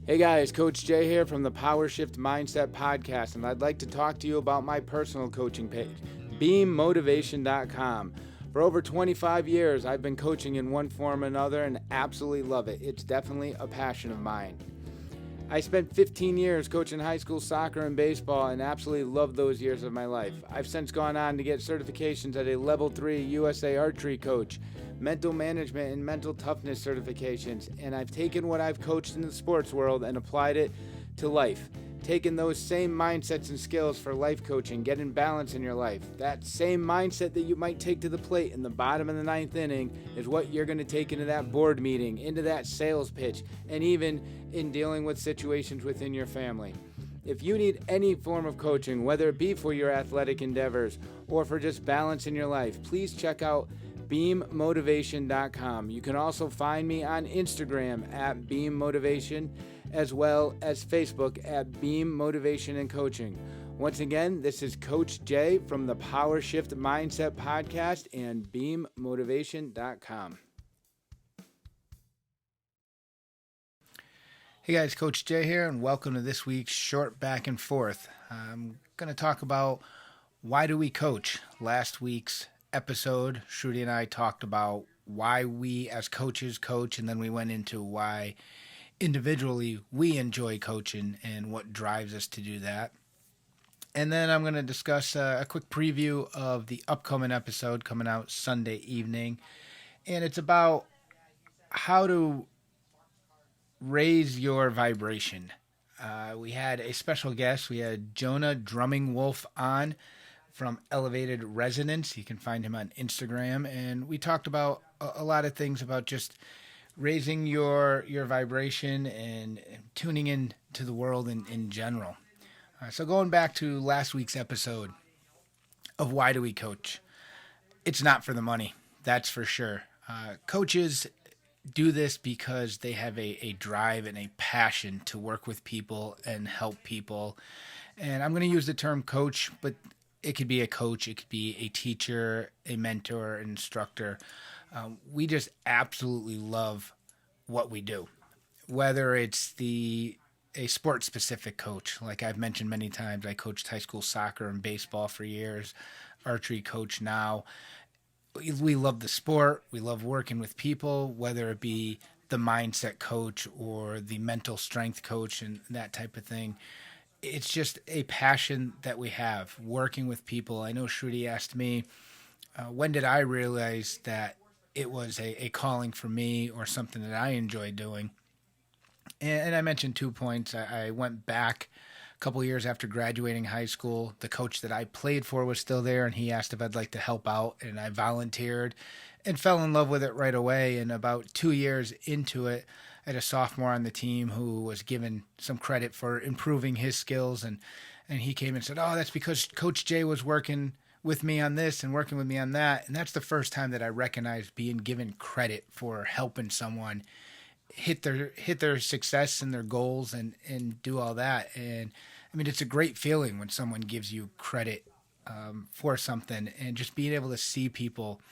Hey guys, Coach Jay here from the Power Shift Mindset Podcast, and I'd like to talk to you about my personal coaching page, beammotivation.com. For over 25 years, I've been coaching in one form or another and absolutely love it. It's definitely a passion of mine. I spent 15 years coaching high school soccer and baseball and absolutely loved those years of my life. I've since gone on to get certifications as a Level 3 USA Archery coach, mental management and mental toughness certifications, and I've taken what I've coached in the sports world and applied it to life. Taking those same mindsets and skills for life coaching, getting balance in your life. That same mindset that you might take to the plate in the bottom of the ninth inning is what you're going to take into that board meeting, into that sales pitch, and even in dealing with situations within your family. If you need any form of coaching, whether it be for your athletic endeavors or for just balance in your life, please check out beammotivation.com. You can also find me on Instagram at beammotivation, as well as Facebook at Beam Motivation and Coaching. Once again, this is Coach Jay from the Power Shift Mindset Podcast and beammotivation.com. Hey guys, Coach Jay here, and welcome to this week's short back and forth. I'm going to talk about why do we coach. Last week's episode, Shruti and I talked about why we as coaches coach, and then we went into why individually we enjoy coaching and what drives us to do that. And then I'm going to discuss a quick preview of the upcoming episode coming out Sunday evening, and it's about how to raise your vibration. We had a special guest. We had Jonah Drumming Wolf on from Elevated Resonance. You can find him on Instagram. And we talked about a lot of things about just raising your vibration and tuning in to the world in general. So going back to last week's episode of why do we coach? It's not for the money, that's for sure. Coaches do this because they have a drive and a passion to work with people and help people. And I'm going to use the term coach, but it could be a coach, it could be a teacher, a mentor, an instructor. We just absolutely love what we do. Whether it's a sport-specific coach, like I've mentioned many times, I coached high school soccer and baseball for years, archery coach now. We love the sport. We love working with people, whether it be the mindset coach or the mental strength coach and that type of thing. It's just a passion that we have, working with people. I know Shruti asked me, when did I realize that it was a calling for me or something that I enjoy doing? And I mentioned 2 points. I went back a couple of years after graduating high school. The coach that I played for was still there, and he asked if I'd like to help out, and I volunteered and fell in love with it right away. And about 2 years into it, I had a sophomore on the team who was given some credit for improving his skills, and he came and said, "Oh, that's because Coach Jay was working with me on this and working with me on that." And that's the first time that I recognized being given credit for helping someone hit their success and their goals and do all that. And I mean, it's a great feeling when someone gives you credit for something, and just being able to see people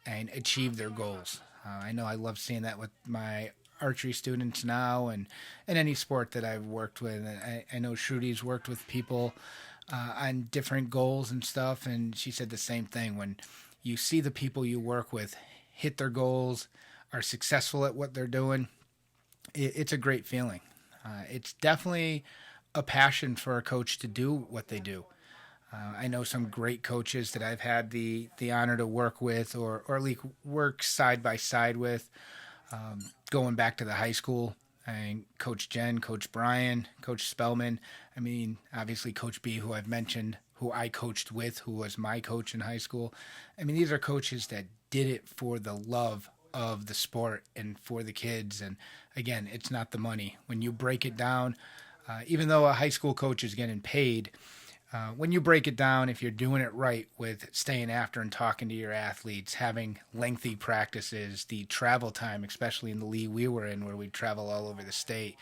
and achieve their goals. I know I love seeing that with my archery students now and any sport that I've worked with. And I know Shruti's worked with people on different goals and stuff, and she said the same thing. When you see the people you work with hit their goals, are successful at what they're doing, it's a great feeling. It's definitely a passion for a coach to do what they do. I know some great coaches that I've had the honor to work with or at least work side by side with. Going back to the high school, Coach Jen, Coach Brian, Coach Spellman. I mean, obviously Coach B, who I've mentioned, who I coached with, who was my coach in high school. I mean, these are coaches that did it for the love of the sport and for the kids. And again, it's not the money. When you break it down, even though a high school coach is getting paid, when you break it down, if you're doing it right with staying after and talking to your athletes, having lengthy practices, the travel time, especially in the league we were in where we travel all over the state,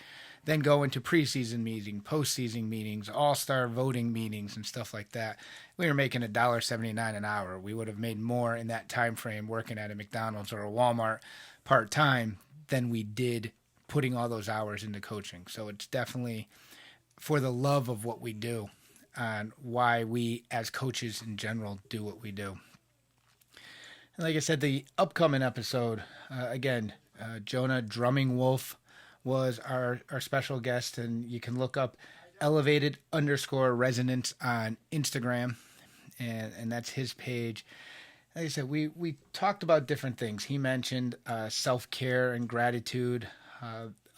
then go into preseason meetings, postseason meetings, all-star voting meetings and stuff like that. We were making $1.79 an hour. We would have made more in that time frame working at a McDonald's or a Walmart part-time than we did putting all those hours into coaching. So it's definitely for the love of what we do and why we as coaches in general do what we do. And like I said, the upcoming episode, Jonah Drumming Wolf was our special guest, and you can look up elevated_resonance on Instagram, and that's his page. Like I said, we talked about different things. He mentioned self-care and gratitude.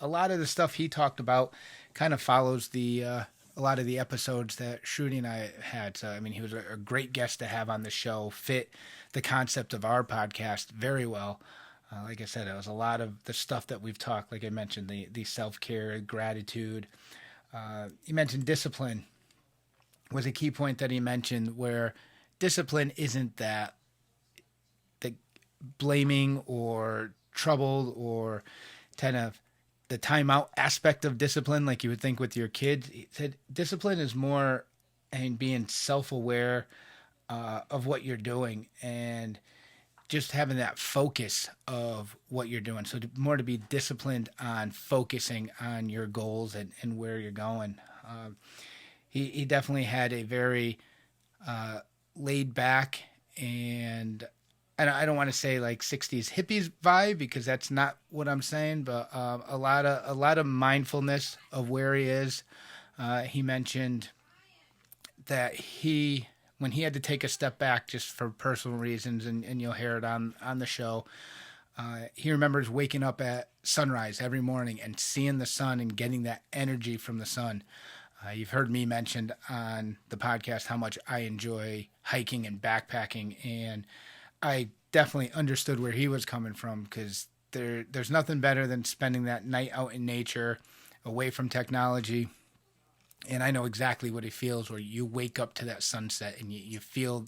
A lot of the stuff he talked about kind of follows a lot of the episodes that Shruti and I had. So, I mean, he was a great guest to have on the show, fit the concept of our podcast very well. Like I said, it was a lot of the stuff that we've talked, like I mentioned, the self-care, gratitude. He mentioned discipline was a key point that he mentioned, where discipline isn't that the blaming or troubled or kind of the timeout aspect of discipline like you would think with your kids. He said discipline is more and being self-aware of what you're doing and just having that focus of what you're doing. So more to be disciplined on focusing on your goals and where you're going. He definitely had a very laid back and I don't want to say like 60s hippies vibe, because that's not what I'm saying, but a lot of mindfulness of where he is. He mentioned that when he had to take a step back just for personal reasons, and you'll hear it on the show, he remembers waking up at sunrise every morning and seeing the sun and getting that energy from the sun. You've heard me mention on the podcast how much I enjoy hiking and backpacking, and I definitely understood where he was coming from, because there's nothing better than spending that night out in nature, away from technology. And I know exactly what he feels, where you wake up to that sunset and you feel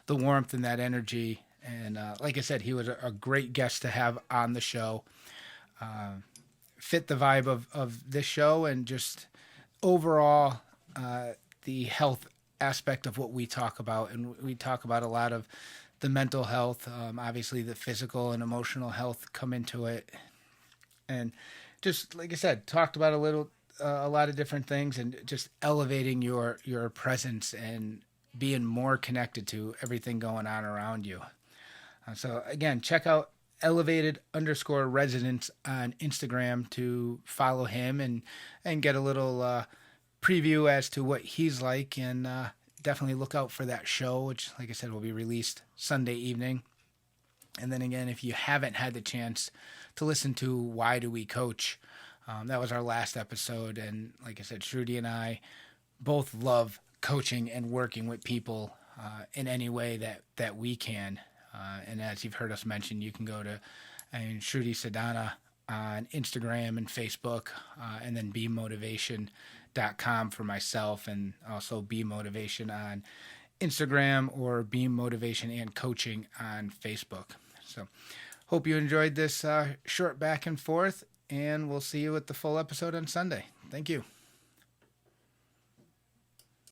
the warmth and that energy. And like I said, he was a great guest to have on the show. Fit the vibe of this show, and just overall the health aspect of what we talk about. And we talk about a lot of the mental health, obviously the physical and emotional health come into it. And just like I said, talked about a lot of different things, and just elevating your presence and being more connected to everything going on around you. So again, check out elevated_resonance on Instagram to follow him and get a little preview as to what he's like, and definitely look out for that show, which, like I said, will be released Sunday evening. And then again, if you haven't had the chance to listen to Why Do We Coach, that was our last episode. And like I said, Shruti and I both love coaching and working with people in any way that we can. And as you've heard us mention, you can go to Shruti Sadhana on Instagram and Facebook, and then beammotivation.com for myself, and also Beam Motivation on Instagram, or Beam Motivation and Coaching on Facebook. So hope you enjoyed this short back and forth, and we'll see you at the full episode on Sunday. Thank you.